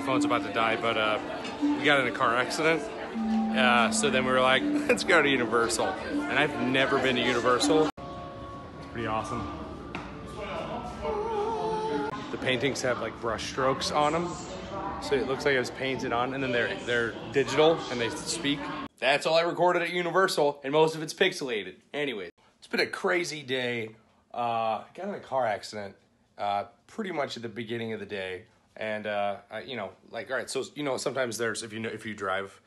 phone's about to die, but we got in a car accident. So then we were like, let's go to Universal. And I've never been to Universal. It's pretty awesome. The paintings have like brush strokes on them. So it looks like it was painted on, and then they're digital and they speak. That's all I recorded at Universal, and most of it's pixelated. Anyways, it's been a crazy day. Got in a car accident pretty much at the beginning of the day. And, you know, like, all right, so, you know, sometimes there's, if you drive,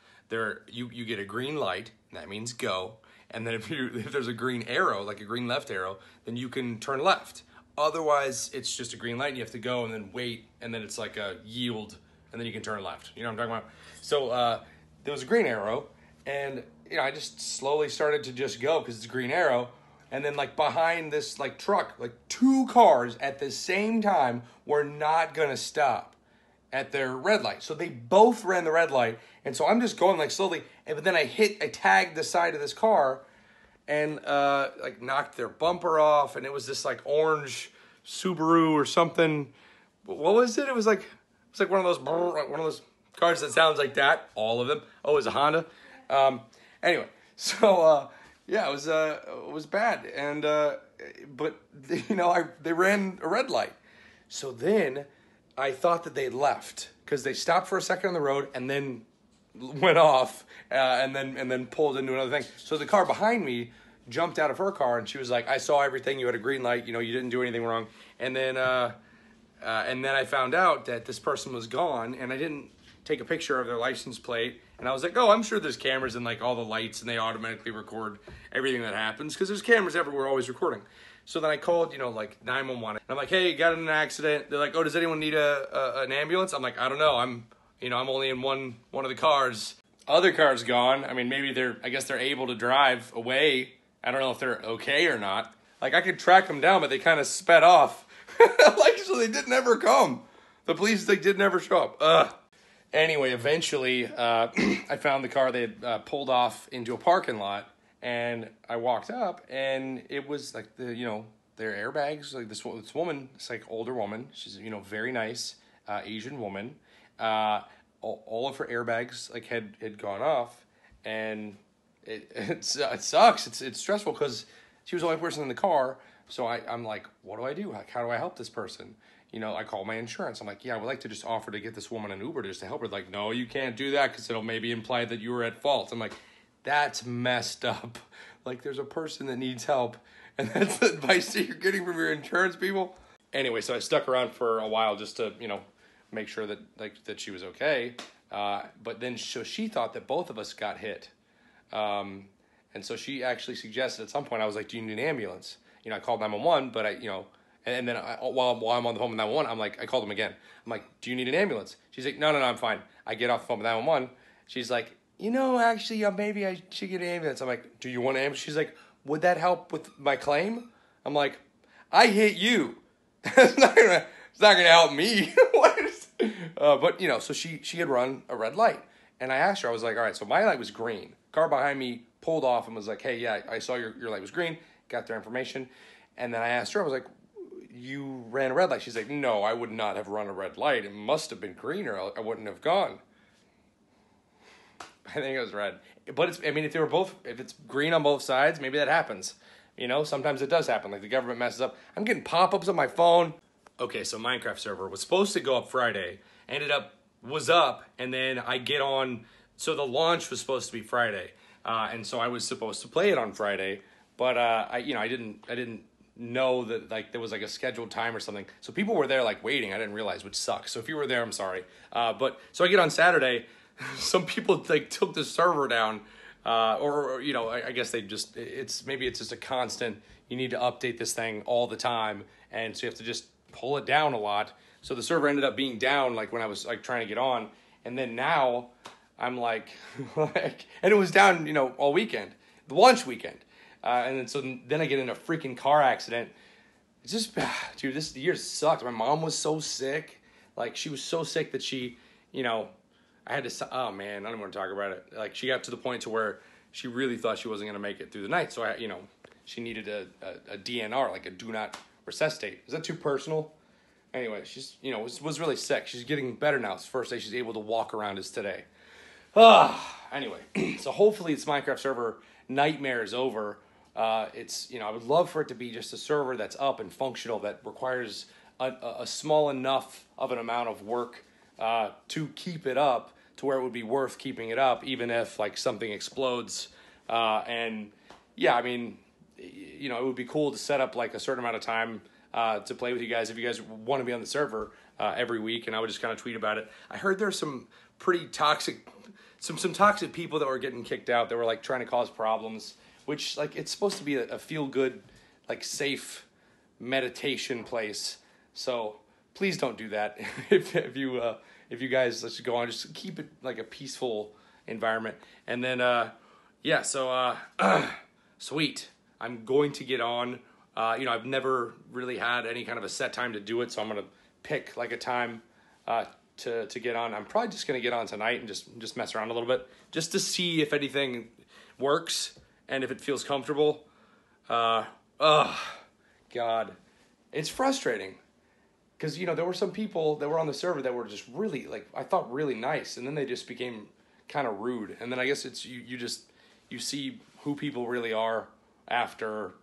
you get a green light, and that means go. And then if there's a green arrow, like a green left arrow, then you can turn left. Otherwise, it's just a green light, and you have to go and then wait, and then it's like a yield, and then you can turn left. You know what I'm talking about? So there was a green arrow, and, you know, I just slowly started to just go because it's a green arrow. And then, like, behind this, like, truck, like, 2 cars at the same time were not going to stop at their red light. So they both ran the red light. And so I'm just going, like, slowly. But then I tagged the side of this car and, like, knocked their bumper off. And it was this, like, orange Subaru or something. What was it? It was like one of those cars that sounds like that. All of them. Oh, it was a Honda. Anyway, so... yeah, it was bad, and but you know they ran a red light, so then I thought that they left because they stopped for a second on the road and then went off and then pulled into another thing. So the car behind me jumped out of her car and she was like, "I saw everything. You had a green light. You know, you didn't do anything wrong." And then I found out that this person was gone, and I didn't take a picture of their license plate. And I was like, oh, I'm sure there's cameras in like all the lights and they automatically record everything that happens because there's cameras everywhere always recording. So then I called, you know, like 911. And I'm like, hey, got in an accident. They're like, oh, does anyone need an ambulance? I'm like, I don't know. I'm only in one of the cars. Other car's gone. I mean, maybe I guess they're able to drive away. I don't know if they're okay or not. Like I could track them down, but they kind of sped off. Like, so they didn't ever come. The police, they didn't ever show up. Ugh. Anyway, eventually, I found the car. They had pulled off into a parking lot, and I walked up, and it was like their airbags. Like this woman, it's like older woman. She's very nice Asian woman. All of her airbags like had gone off, and it sucks. It's stressful because she was the only person in the car. So I'm like, what do I do? Like, how do I help this person? You know, I call my insurance. I'm like, yeah, I would like to just offer to get this woman an Uber just to help her. Like, no, you can't do that because it'll maybe imply that you were at fault. I'm like, that's messed up. Like, there's a person that needs help, and that's the advice that you're getting from your insurance people? Anyway, so I stuck around for a while just to, make sure that she was okay. But then so she thought that both of us got hit. And so she actually suggested at some point, I was like, do you need an ambulance? I called 911, but and then while I'm on the phone with 911, I'm like, I called him again. I'm like, do you need an ambulance? She's like, no, I'm fine. I get off the phone with 911. She's like, actually, maybe I should get an ambulance. I'm like, do you want an ambulance? She's like, would that help with my claim? I'm like, I hit you. It's not gonna help me. But so she had run a red light, and I asked her. I was like, all right, so my light was green. Car behind me pulled off and was like, hey, yeah, I saw your light was green. Got their information, and then I asked her. I was like, you ran a red light. She's like, no, I would not have run a red light. It must have been green or I wouldn't have gone. I think it was red. But if it's green on both sides, maybe that happens. Sometimes it does happen. Like the government messes up. I'm getting pop-ups on my phone. Okay, so Minecraft server was supposed to go up Friday. Was up, and then I get on. So the launch was supposed to be Friday. And so I was supposed to play it on Friday. But I didn't know that like there was like a scheduled time or something. So people were there like waiting. I didn't realize, which sucks. So if you were there, I'm sorry. But so I get on Saturday. Some people like took the server down, or I guess they just it's just a constant. You need to update this thing all the time, and so you have to just pull it down a lot. So the server ended up being down like when I was like trying to get on, and then now I'm like, and it was down all weekend, the launch weekend. And then I get in a freaking car accident. It's just, dude, this year sucked. My mom was so sick. Like, she was so sick that she, I had to, oh man, I don't want to talk about it. Like, she got to the point to where she really thought she wasn't going to make it through the night. So, she needed a DNR, like a do not resuscitate. Is that too personal? Anyway, she's, you know, was really sick. She's getting better now. It's the first day she's able to walk around is today. Anyway, so hopefully this Minecraft server nightmare is over. It's, you know, I would love for it to be just a server that's up and functional that requires a small enough of an amount of work to keep it up to where it would be worth keeping it up, even if like something explodes. And yeah, I mean, you know, it would be cool to set up like a certain amount of time to play with you guys if you guys want to be on the server every week, and I would just kind of tweet about it. I heard there's some pretty toxic, some toxic people that were getting kicked out that were like trying to cause problems, which like it's supposed to be a feel good, like safe meditation place. So please don't do that. if you guys, let's go on, just keep it like a peaceful environment. And then yeah, so sweet. I'm going to get on. You know, I've never really had any kind of a set time to do it, so I'm gonna pick like a time to get on. I'm probably just gonna get on tonight and just mess around a little bit, just to see if anything works and if it feels comfortable. God, it's frustrating because, you know, there were some people that were on the server that were just really, like, I thought really nice, and then they just became kind of rude. And then I guess it's you see who people really are after,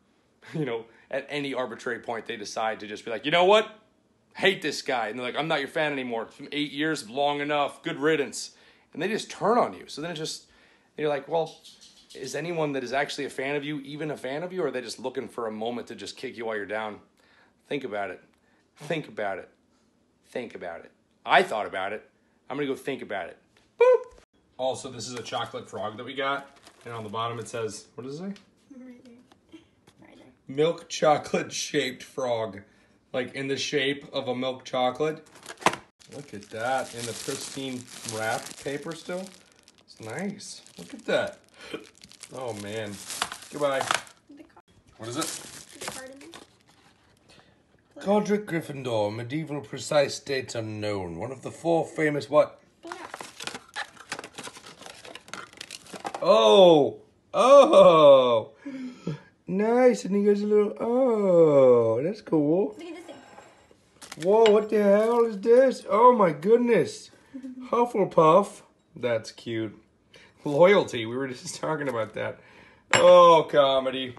you know, at any arbitrary point they decide to just be like, you know what, hate this guy, and they're like, I'm not your fan anymore. It's been 8 years, long enough, good riddance, and they just turn on you. So then you're like, well, is anyone that is actually a fan of you even a fan of you, or are they just looking for a moment to just kick you while you're down? Think about it. Think about it. Think about it. I thought about it. I'm gonna go think about it. Boop. Also, this is a chocolate frog that we got, and on the bottom it says, what does it say? Right there. Right there. Milk chocolate shaped frog. Like in the shape of a milk chocolate. Look at that, in the pristine wrapped paper still. It's nice. Look at that. Oh man. Goodbye. What is it? The card in there. Godric Gryffindor, medieval precise dates unknown. One of the 4 famous what? Oh! Oh! Nice, and he goes a little, oh, that's cool. Look at this thing. Whoa, what the hell is this? Oh my goodness. Hufflepuff. That's cute. Loyalty, we were just talking about that. Oh, comedy.